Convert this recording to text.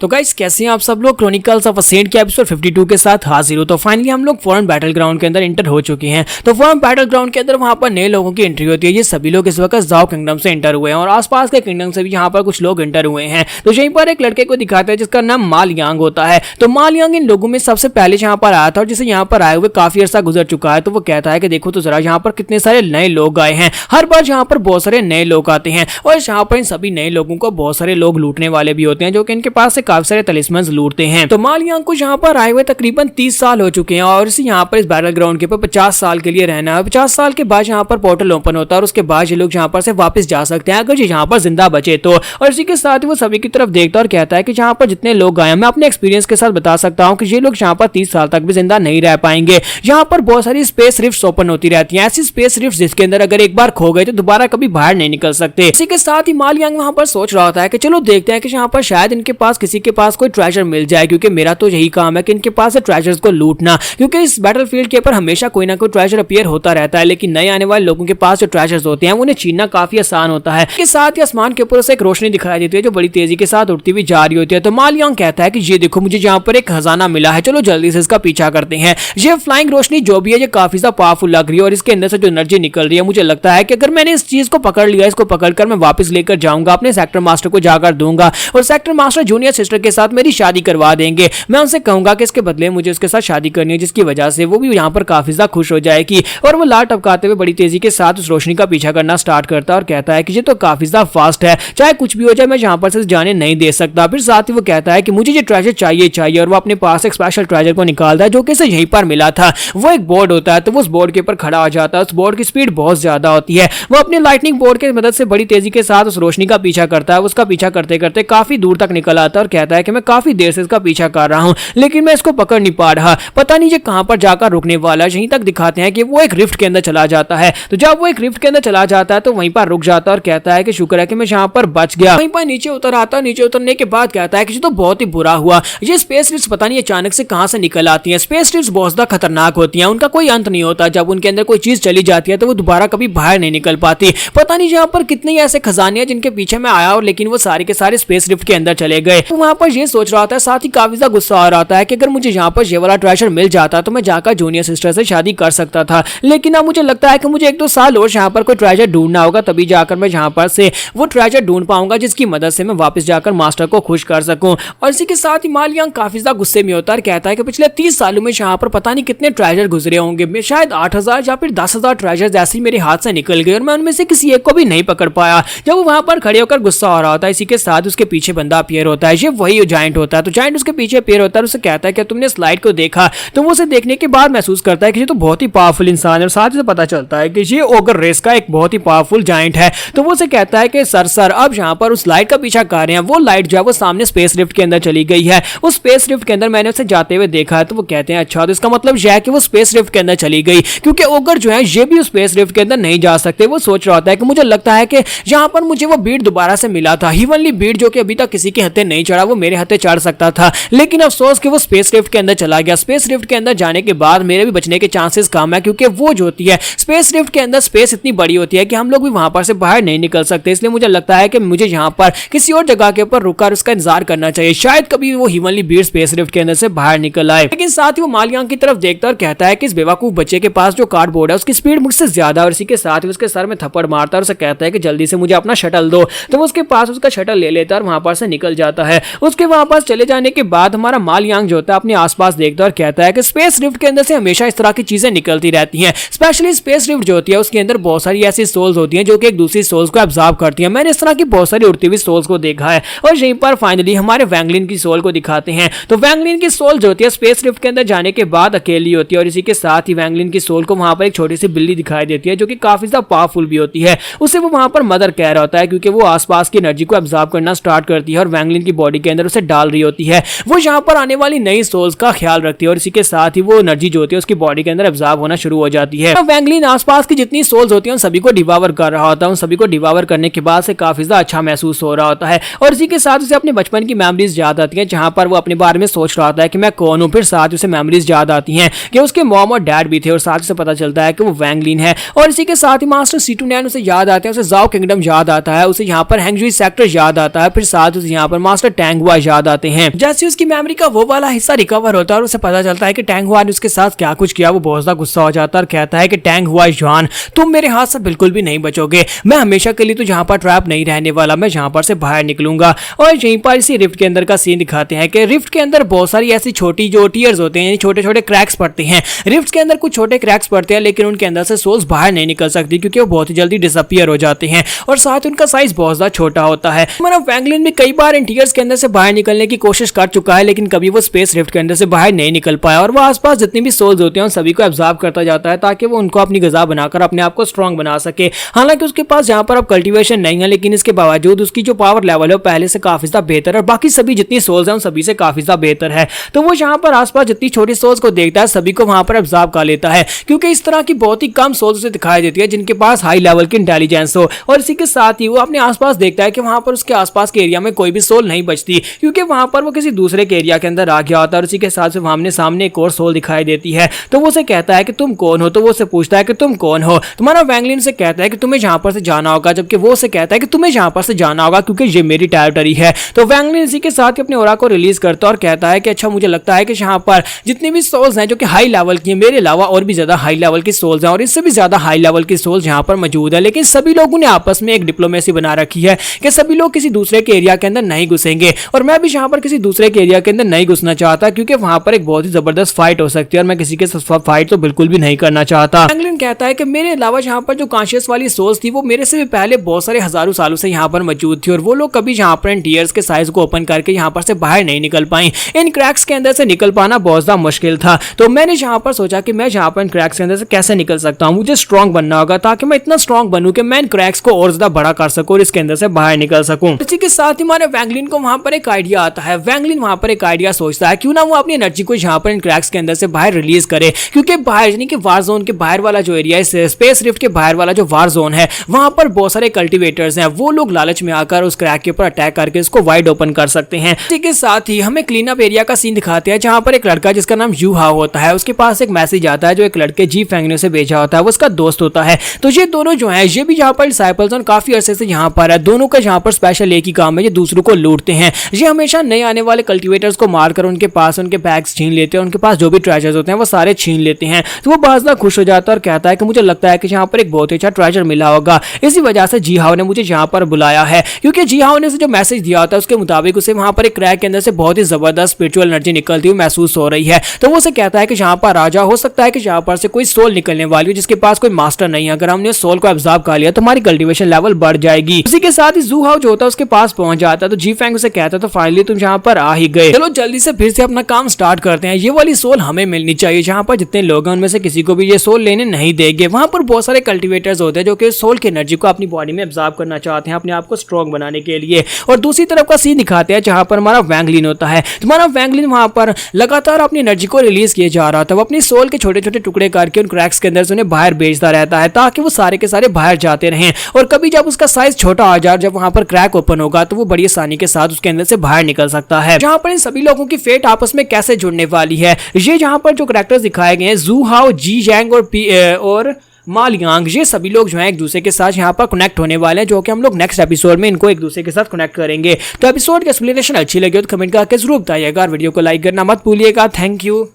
तो गाइस कैसे हैं आप सब लोग। क्रॉनिकल्स ऑफ अ सेंट के एपिसोड 52 के साथ हाजिर हो। तो फाइनली हम लोग फॉरेन बैटल ग्राउंड के अंदर इंटर हो चुके हैं। तो फॉरेन बैटल ग्राउंड के अंदर वहां पर नए लोगों की एंट्री होती है। ये सभी लोग इस वक्त जाओ किंगडम से एंटर हुए हैं और आसपास के किंगडम से भी यहाँ पर कुछ लोग एंटर हुए हैं। तो यहीं पर एक लड़के को दिखाते हैं जिसका नाम मालयांग होता है। तो मालयांग इन लोगों में सबसे पहले यहाँ पर आया था और जिसे यहाँ पर आए हुए काफी अर्सा गुजर चुका है। तो वो कहता है कि देखो तो जरा यहाँ पर कितने सारे नए लोग आए हैं। हर बार यहाँ पर बहुत सारे नए लोग आते हैं और यहाँ पर इन सभी नए लोगों को बहुत सारे लोग लूटने वाले भी होते हैं जो कि इनके पास से काफी सारे तलिस्मन लूटते हैं। तो मालयांग को यहाँ पर आए हुए तकरीबन 30 साल हो चुके हैं और इसे यहाँ पर इस बैटल ग्राउंड के ऊपर 50 साल के लिए रहना है। 50 साल के बाद यहाँ पर पोर्टल ओपन होता है और उसके बाद ये लोग यहाँ पर से वापस जा सकते हैं अगर ये यहाँ पर जिंदा बचे तो। और इसी के साथ ही वो सभी की तरफ देखता और कहता है कि यहाँ पर जितने लोग आए मैं अपने एक्सपीरियंस के साथ बता सकता हूँ कि ये लोग यहाँ पर 30 साल तक भी जिंदा नहीं रह पाएंगे। यहाँ पर बहुत सारी स्पेस रिफ्ट्स ओपन होती रहती हैं, ऐसी स्पेस रिफ्ट्स जिसके अंदर अगर एक बार खो गए तो दोबारा कभी बाहर नहीं निकल सकते। इसी के साथ ही मालयांग वहां पर सोच रहा होता है कि चलो देखते हैं कि यहाँ पर शायद इनके पास किसी के पास कोई ट्रेजर मिल जाए, क्योंकि मेरा तो यही काम है कि इनके पास ट्रेजर्स को लूटना, क्योंकि इस बैटलफील्ड के ऊपर हमेशा कोई ना कोई ट्रेजर अपीयर होता रहता है। लेकिन नए आने वाले लोगों के पास जो ट्रेजर्स होते हैं उन्हें छीनना काफी आसान होता है। इसके साथ ही आसमान के ऊपर से एक रोशनी दिखाई देती है जो बड़ी तेजी के साथ उड़ती हुई जा रही होती है। तो मालयांग कहता है कि ये देखो मुझे यहाँ पर एक खजाना मिला है, चलो जल्दी से इसका पीछा करते हैं। ये फ्लाइंग रोशनी जो भी है ये काफी ज्यादा पावरफुल लग रही है और इसके अंदर से जो एनर्जी निकल रही है मुझे लगता है कि अगर मैंने इस चीज को पकड़ लिया, इसको पकड़कर मैं वापस लेकर जाऊंगा, अपने सेक्टर मास्टर को जाकर दूंगा और सेक्टर मास्टर जूनियर सिस्टर के साथ मेरी शादी करवा देंगे। मैं उनसे कहूंगा कि इसके बदले मुझे उसके साथ शादी करनी है, जिसकी वजह से वो भी यहाँ पर काफी ज्यादा खुश हो जाएगी। और वो लाल टपकाते हुए बड़ी तेजी के साथ उस रोशनी का पीछा करना स्टार्ट करता है और कहता है कि ये तो काफी ज्यादा फास्ट है, चाहे कुछ भी हो जाए मैं यहाँ पर से जाने नहीं दे सकता। फिर साथ ही वो कहता है कि मुझे ये ट्रेजर चाहिए और वो अपने पास एक स्पेशल ट्रेजर को निकालता है जो कि इसे यहीं पर मिला था। वो एक बोर्ड होता है, तो वो उस बोर्ड के ऊपर खड़ा हो जाता है। उस बोर्ड की स्पीड बहुत ज्यादा होती है। वो अपने लाइटनिंग बोर्ड की मदद से बड़ी तेजी के साथ उस रोशनी का पीछा करता है। उसका पीछा करते करते काफी दूर तक निकल आता है और कहता है कि मैं काफी देर से इसका पीछा कर रहा हूं लेकिन मैं इसको पकड़ नहीं पा रहा, पता नहीं ये कहां पर जाकर रुकने वाला है। यहीं तक दिखाते हैं कि वो एक रिफ्ट के अंदर चला जाता है। तो जब वो एक रिफ्ट के अंदर चला जाता है तो वहीं पर रुक जाता है और कहता है कि शुक्र है कि मैं यहाँ पर बच गया। वहीं पर नीचे उतर आता है। नीचे उतरने के बाद कहता है कि ये तो बहुत ही बुरा हुआ, ये स्पेस रिफ्ट्स पता नहीं अचानक से कहां से निकल आती हैं। स्पेस रिफ्ट्स बहुत ज्यादा खतरनाक होती हैं, उनका कोई अंत नहीं होता। जब उनके अंदर कोई चीज चली जाती है तो वो दोबारा कभी बाहर नहीं निकल पाती। पता नहीं यहाँ पर कितने ऐसे खजाने हैं जिनके पीछे मैं आया और लेकिन वो सारे के सारे स्पेस रिफ्ट के अंदर चले गए। तो वहां पर ये सोच रहा था, साथ ही काफी ज्यादा गुस्सा आ रहा था कि अगर मुझे यहाँ पर ये वाला ट्रेजर मिल जाता तो मैं जाकर जूनियर सिस्टर से शादी कर सकता था। लेकिन अब मुझे लगता है कि मुझे 1-2 साल और यहाँ पर कोई ट्रेजर ढूंढना होगा, तभी जाकर मैं यहाँ पर से वो ट्रेजर ढूंढ पाऊंगा जिसकी मदद से मैं वापस जाकर मास्टर को खुश कर सकूं। और इसी के साथ ही मालयांग काफी ज्यादा गुस्से में होता है, कहता है कि पिछले 30 सालों में यहाँ पर पता नहीं कितने ट्रेजर गुजरे होंगे, शायद 8000 या फिर 10,000 ट्रेजर जैसे मेरे हाथ से निकल गए और मैं उनमें से किसी एक को भी नहीं पकड़ पाया। जब वो वहां पर खड़े होकर गुस्सा हो रहा होता है, इसी के साथ उसके पीछे बंदा अपीयर होता है। ये वही जायंट होता है। तो जायंट उसके पीछे अपीयर होता है और उसे कहता है कि तुमने स्लाइड को देखा। तो वो उसे देखने के बाद महसूस करता है कि ये तो बहुत ही पावरफुल इंसान है और साथ ही पता चलता है कि ये ओगर रेस का एक बहुत ही पावरफुल जायंट है। तो वो उसे कहता है कि सर अब यहाँ पर उस लाइट का पीछा कर रहे हैं। वो लाइट जो है वो सामने स्पेस रिफ्ट के अंदर चली गई है। उस स्पेस रिफ्ट के अंदर मैंने उसे जाते हुए देखा है। तो वो कहते हैं अच्छा, तो इसका मतलब यह है कि वो स्पेस रिफ्ट के अंदर चली गई, क्योंकि ओगर जो है ये भी उस स्पेस रिफ्ट के अंदर नहीं जा सकते। वो सोच रहा होता है कि मुझे लगता है कि यहाँ पर मुझे वो बीट दोबारा से मिला था, हीवनली बीट जो कि अभी तक किसी के हत्थे नहीं चढ़ा, वो मेरे हत्थे चढ़ सकता था। लेकिन अफसोस कि वो स्पेस रिफ्ट के अंदर चला गया। स्पेस रिफ्ट के अंदर जाने के बाद मेरे भी बचने के चांसेस कम है, क्योंकि वो जो होती है स्पेस रिफ्ट के अंदर स्पेस इतनी बड़ी होती है कि हम लोग भी वहां पर से बाहर नहीं निकल सकते। इसलिए मुझे लगता है कि मुझे यहाँ पर किसी और जगह के ऊपर रुककर उसका इंतजार करना चाहिए, शायद कभी वो हीवनली बीट स्पेस रिफ्ट के अंदर से बाहर निकल आए। लेकिन साथ ही वो मालयांग की तरफ देखता और कहता है कि इस बेवकूफ बच्चे के पास जो कार्डबोर्ड है उसकी स्पीड मुझसे ज्यादा, और इसी के साथ ही उसके सर में थप्पड़ मारता है और उसे कहता है कि जल्दी से मुझे अपना शटल दो। तो वो उसके पास उसका शटल ले लेता है और वहां पर से निकल जाता है। उसके वहां पास चले जाने के बाद हमारा मालयांग जो होता है अपने आसपास देखता और कहता है कि स्पेस रिफ्ट के अंदर से हमेशा इस तरह की चीजें निकलती रहती हैं। स्पेशली स्पेस रिफ्ट जो होती है उसके अंदर बहुत सारी ऐसी सोल्स होती हैं जो कि एक दूसरी सोल्स को एब्जॉर्ब करती हैं। मैंने इस तरह की बहुत सारी उड़ती हुई सोल्स को देखा है। और यहीं पर फाइनली हमारे वैंगलिन की सोल को दिखाते हैं। तो वैंगलिन की सोल जो होती है स्पेस रिफ्ट के अंदर जाने के बाद अकेली होती है और इसी के साथ ही वैंगलिन की सोल को वहां पर एक छोटी सी बिल्ली दिखाई देती है जो कि काफी ज्यादा पावरफुल भी होती है। उसे वो वहां पर मदर कह रहा होता है, क्योंकि वो आसपास की एनर्जी को एब्जॉर्ब करना स्टार्ट करती है और वैंगलिन की बॉडी के अंदर उसे डाल रही होती है। वो यहाँ पर आने वाली नई सोल्स का ख्याल रखती है और इसी के साथ ही वो एनर्जी जो होती है उसकी बॉडी के अंदर एब्जॉर्ब होना शुरू हो जाती है। वैंगलिन आसपास की जितनी सोल्स होती हैं उन सभी को डिवावर कर रहा होता है। उन सभी को डिवावर करने के बाद से काफी ज्यादा अच्छा महसूस हो रहा होता है और इसी के साथ उसे अपने बचपन की मेमोरीज याद आती हैं, जहां पर वो अपने बारे में सोच रहा होता है कि मैं कौन हूं। फिर साथ उसे मेमोरीज याद आती हैं कि उसके मॉम और डैड भी थे और साथ से पता चलता है कि वो वैंगलिन है। और इसी के साथ ही मास्टर C29 उसे याद आते हैं, उसे जाओ किंगडम याद आता है, उसे यहाँ पर हैंगजुई सेक्टर याद आता है, फिर साथ उसे यहाँ पर मास्टर टैंग हुआ याद आते हैं। जैसे उसकी मेमोरी का वो वाला हिस्सा रिकवर होता है और उसे पता चलता है कि टैंग हुआ ने उसके साथ क्या कुछ किया, वो बहुत ज्यादा गुस्सा हो जाता है और कहता है कि टैंग हुआ जॉन, तुम मेरे हाथ से बिल्कुल भी नहीं बचोगे, मैं हमेशा के लिए तो जहां पर ट्रैप नहीं रहने वाला, मैं जहां पर से बाहर निकलूंगा। और यहीं पर इसी रिफ्ट के अंदर का सीन दिखाते हैं कि रिफ्ट के अंदर बहुत सारी ऐसी छोटी जो टीयर्स होते हैं, छोटे छोटे क्रैक्स पड़ते हैं। रिफ्ट के अंदर कुछ छोटे क्रैक्स पड़ते हैं लेकिन उनके अंदर से सोल्स बाहर नहीं निकल सकती क्योंकि वो बहुत ही जल्दी डिसअपीयर हो जाते हैं और साथ उनका साइज बहुत ज्यादा छोटा होता है। मतलब वैंगलिन भी कई बार इन टीयर्स के अंदर से बाहर निकलने की कोशिश कर चुका है लेकिन कभी वो स्पेस रिफ्ट के अंदर से बाहर नहीं निकल पाया और वो आसपास जितनी भी सोल्स होते हैं उन सभी को एब्जॉर्ब करता जाता है ताकि वो उनको अपनी ग़िज़ा बनाकर अपने आप को स्ट्रॉन्ग बना सके। हालांकि उसके पास यहाँ पर अब कल्टीवेशन नहीं है लेकिन इसके बावजूद उसकी जो पावर लेवल है पहले से काफी ज्यादा बेहतर है और बाकी सभी जितनी सोल्स हैं उन सभी से काफी ज्यादा बेहतर है। तो वो यहाँ पर आसपास जितनी छोटी सोल्स को देखता है सभी को वहां पर एब्जॉर्ब कर लेता है क्योंकि इस तरह की बहुत ही कम सोल्स उसे दिखाई देती है जिनके पास हाई लेवल की इंटेलिजेंस हो। और इसी के साथ ही वो अपने आसपास देखता है कि वहां पर उसके आसपास के एरिया में कोई भी सोल नहीं बचती क्योंकि वहां पर वो किसी दूसरे के एरिया के अंदर आ गया होता है। और इसी के साथ से सामने एक और सोल दिखाई देती है तो वो उसे कहता है कि तुम कौन हो, तो वो उसे पूछता है कि तुम कौन हो। तुम्हारा वैंगलिन से कहता है कि तुम्हें जहां पर से जाना होगा, जबकि वो उसे कहता है कि तुम्हें जहां पर से जाना होगा क्योंकि ये मेरी टेरिटरी है। तो वैंगलिन इसी के साथ अपने ऑरा को रिलीज करता है और कहता है कि अच्छा मुझे लगता है कि यहाँ पर जितनी भी सोल्स हैं जो कि हाई लेवल की हैं, मेरे अलावा और भी ज्यादा हाई लेवल की सोल्स हैं और इससे भी ज्यादा हाई लेवल की सोल्स यहाँ पर मौजूद है, लेकिन सभी लोगों ने आपस में एक डिप्लोमेसी बना रखी है कि सभी लोग किसी दूसरे के एरिया के अंदर नहीं घुसेंगे और मैं भी यहाँ पर किसी दूसरे के एरिया के अंदर नहीं घुसना चाहता क्योंकि वहां पर एक बहुत ही जबरदस्त फाइट हो सकती है और मैं किसी के साथ फाइट तो बिल्कुल भी नहीं करना चाहता। वैंगलिन कहता है कि मेरे अलावा यहाँ पर जो कॉन्शियस वाली सोल्स थी वो मेरे से भी पहले बहुत सारे हजारों सालों से यहाँ पर मौजूद थी और वो लोग कभी यहाँ पर इन टीयर्स के साइज को ओपन करके यहाँ पर से बाहर नहीं निकल पाई। इन क्रैक्स के अंदर से निकल पाना बहुत ज्यादा मुश्किल था। तो मैंने यहाँ पर सोचा कि मैं यहाँ पर इन क्रैक्स के अंदर से कैसे निकल सकता हूँ, मुझे स्ट्रॉन्ग बनना होगा ताकि मैं इतना स्ट्रॉन्ग बनूं कि मैं इन क्रैक्स को और ज्यादा बड़ा कर सकूं और इसके अंदर से बाहर निकल सकूं। इसी के साथ ही हमारे वैंगलिन को वहां पर एक आइडिया आता है। वैंगलिन वहां पर एक आइडिया सोचता है क्यों ना वो अपनी एनर्जी को यहाँ पर इन क्रैक्स के अंदर से बाहर रिलीज करे क्योंकि बाहर यानी कि वार जोन के बाहर वाला जो एरिया है, स्पेस रिफ्ट के बाहर वाला जो वार जोन है, वहां पर बहुत सारे कल्टीवेटर्स हैं। वो लोग लालच में आकर उस क्रैक के ऊपर अटैक करके इसको वाइड ओपन कर सकते हैं। इसी के साथ ही हमें क्लीन अप एरिया का सीन दिखाते हैं जहां पर एक लड़का जिसका नाम यू हाओ होता है, उसके पास एक मैसेज आता है जो एक लड़के जी फेंग ने से भेजा होता है, वो उसका दोस्त होता है। तो ये दोनों जो है ये भी यहाँ पर डिसाइपल्स और काफी अरसे से यहाँ पर है। दोनों का यहाँ पर स्पेशल एक ही काम है, ये दूसरों को लूटते हैं। ये हमेशा नए आने वाले कल्टीवेटर्स को मारकर उनके पास उनके बैग्स छीन लेते हैं, उनके पास जो भी ट्रेजर्स होते हैं वो सारे छीन लेते हैं। तो वो बाजला खुश हो जाता है और कहता है कि मुझे लगता है कि यहाँ पर एक बहुत ही अच्छा ट्रेजर मिला होगा, इसी वजह से जी हाओ ने मुझे यहाँ पर बुलाया है। क्योंकि जी हाओ ने जो मैसेज दिया होता है उसके मुताबिक उसे वहां पर एक क्रैक के अंदर से बहुत ही जबरदस्त स्पिरिचुअल एनर्जी निकलती हुई महसूस हो रही है। तो वो उसे कहता है कि यहाँ पर राजा हो सकता है कि यहाँ पर से कोई सोल निकलने वाली हो जिसके पास कोई मास्टर नहीं है, अगर हमने उस सोल को एब्जॉर्ब कर लिया तो हमारी कल्टीवेशन लेवल बढ़ जाएगी। उसी के साथ ही जू हाओ जो होता है उसके पास पहुंच जाता है। तो जी फेंग उसे कहता है तो फाइनली तुम यहाँ पर आ ही गए, चलो जल्दी से फिर से अपना काम स्टार्ट करते हैं। ये वाली सोल हमें मिलनी चाहिए, जहाँ पर जितने लोग हैं उनमें से किसी को भी ये सोल लेने नहीं देंगे। वहां पर बहुत सारे कल्टीवेटर्स होते हैं जो कि सोल की एनर्जी को अपनी बॉडी में एब्जॉर्ब करना चाहते हैं अपने आप को स्ट्रॉन्ग बनाने के लिए। और दूसरी तरफ का सीन दिखाते हैं जहां पर हमारा वैंगलिन होता है। तुम्हारा वैंगलिन वहां पर लगातार अपनी एनर्जी को रिलीज किए जा रहा था। वो अपनी सोल के छोटे छोटे टुकड़े करके उन क्रैक्स के अंदर से उन्हें बाहर भेजता रहता है ताकि वो सारे के सारे बाहर जाते रहें। और कभी जब उसका साइज छोटा आ जाए, जब वहां पर क्रैक ओपन होगा तो वो बड़ी आसानी के साथ उसके अंदर से बाहर निकल सकता है। जहां पर इन सभी लोगों की फेट आपस में कैसे जुड़ने वाली है, ये जहां पर जो कैरेक्टर्स दिखाए गए हैं जू हाओ, जी जैंग और मा लियांग, ये सभी लोग जो हैं एक दूसरे के साथ यहाँ पर कनेक्ट होने वाले हैं, जो कि हम लोग नेक्स्ट एपिसोड में इनको एक दूसरे के साथ कनेक्ट करेंगे। तो एपिसोड की एक्सप्लेनेशन अच्छी लगी तो कमेंट करके जरूर बताइएगा और वीडियो को लाइक करना मत भूलिएगा। Thank you.